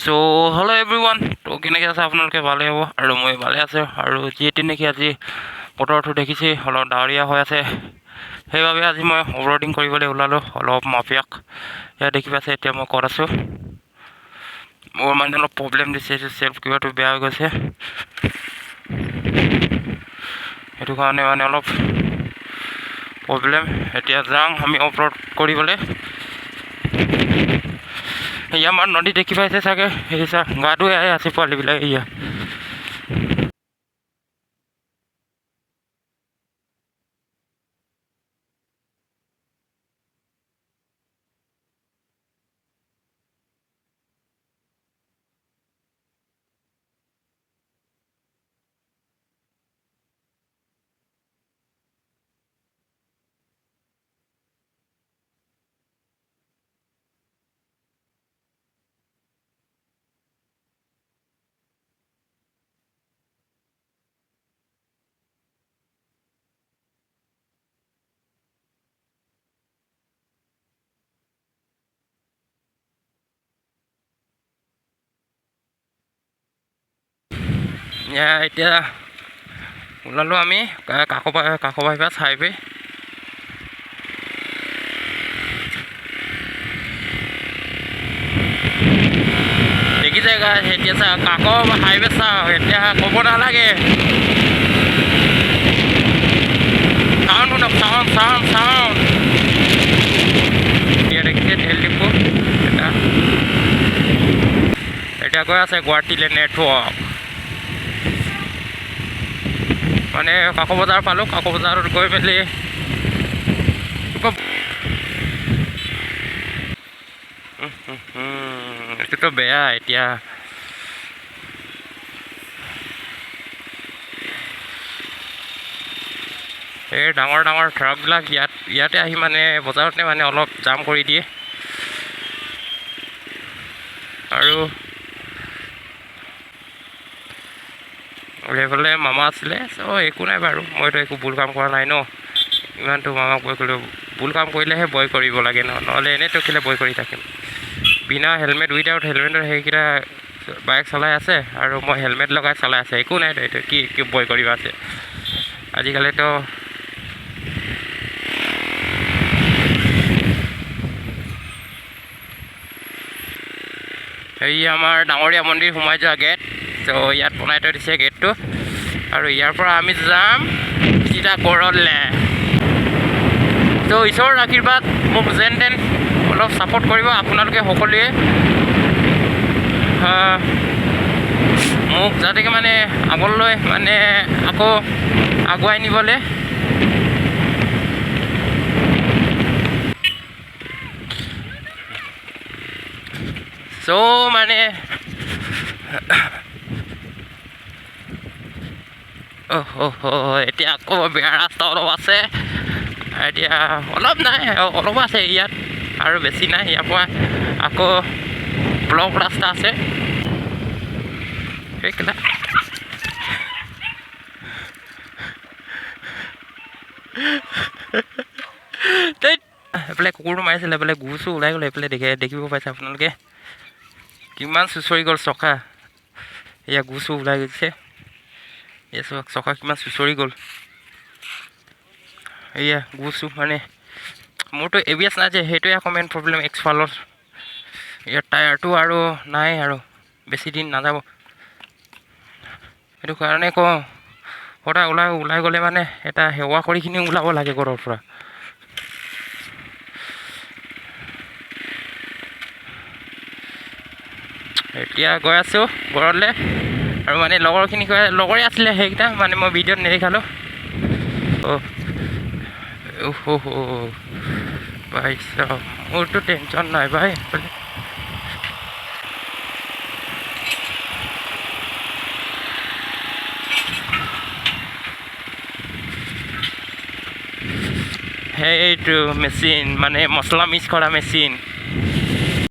So hello' everyone. তো কেনেকৈ আছে আপোনালোকে? ভালে হ'ব আৰু মই ভালে আছোঁ। আৰু যিহেতু নেকি আজি বতৰটো দেখিছেই অলপ ডাৱৰীয়া হৈ আছে, সেইবাবে আজি মই অফৰ'ডিং কৰিবলৈ ওলালোঁ অলপ মাফিয়াক। এয়া দেখি পাইছে এতিয়া মই ক'ত আছোঁ। মোৰ মানে অলপ প্ৰব্লেম দিছে, চেল্ফ কিবাটো বেয়া হৈ গৈছে, সেইটো কাৰণে মানে অলপ প্ৰব্লেম। এতিয়া যাওঁ আমি অফৰ'ড কৰিবলৈ। এয়া আমাৰ নদী দেখি পাইছে চাগে, সেই চা গা ধুই আছে পোৱালিবিলাক। এয়া এতিয়া ওলালোঁ আমি কাকবাইপাছ হাইৱে। দেখিছে এতিয়া চা কাকৰ হাইৱে চাওঁ, এতিয়া ক'ব নালাগে। চাউণ্ড এতিয়া দেখিছে তেল ডিপু এতিয়া গৈ আছে গুৱাহাটীলৈ নেটৱৰ্ক। মানে কাকো বজাৰ পালোঁ, কাকো বজাৰত গৈ মেলি এইটোতো বেয়া। এতিয়া এই ডাঙৰ ডাঙৰ ট্ৰাকবিলাক ইয়াতে আহি মানে বজাৰতে মানে অলপ জাম কৰি দিয়ে। আৰু সেইফালে মামা আছিলে, একো নাই বাৰু, মইতো একো ভুল কাম কৰা নাই ন। ইমানটো মামাক বয় কৰিলোঁ, ভুল কাম কৰিলেহে বয় কৰিব লাগে ন, নহ'লে এনেইতো কেলৈ বয় কৰি থাকিম। বিনা হেলমেট, উইদাউট হেলমেটৰ সেইকেইটা বাইক চলাই আছে, আৰু মই হেলমেট লগাই চলাই আছে। একো নাইতো, এইটো কি বয় কৰিব আছে আজিকালিতো। এই আমাৰ ডাঙৰীয়া মন্দিৰ সোমাই যোৱা গেট। ত' ইয়াত বনাই থৈ দিছে গেটটো, আৰু ইয়াৰ পৰা আমি যাম চিধা গড়লৈ। ত' ঈশ্বৰৰ আশীৰ্বাদ মোক যেন তেন অলপ ছাপোৰ্ট কৰিব আপোনালোকে সকলোৱে, মোক যাতে মানে আগলৈ মানে আকৌ আগুৱাই নিবলৈ। মানে এতিয়া আকৌ বেয়া ৰাস্তা অলপ আছে, এতিয়া অলপ নাই, অলপ আছে ইয়াত, আৰু বেছি নাই। ইয়াৰ পৰা আকৌ ব্লক ৰাস্তা আছে সেইকেইটা। এইফালে কুকুৰটো মাৰিছিলে, এইফালে গুচো ওলাই গ'ল। এইফালে দেখিব পাইছে আপোনালোকে কিমান চুঁচৰি গ'ল চকা। এয়া গুচো ওলাই গৈছে, এই চকা কিমান চুঁচৰি গ'ল। এয়া গুচো মানে মোৰতো ABS নাই যে, সেইটোৱে আকৌ মেইন প্ৰব্লেম। এক্সফালৰ ইয়াৰ টায়াৰটো আৰু নাই, আৰু বেছি দিন নাযাব। সেইটো কাৰণে কওঁ, সদায় ওলাই গ'লে মানে এটা সেৱা কৰিখিনি ওলাব লাগে ঘৰৰ পৰা। এতিয়া গৈ আছোঁ ঘৰলৈ, আৰু মানে লগৰে আছিলে সেইকেইটা, মানে মই ভিডিঅ'ত নেদেখালোঁ। ভাই চাওক, মোৰতো টেনশ্যন নাই ভাই। সেইটো মেচিন মানে মছলা মিক্স কৰা মেচিন।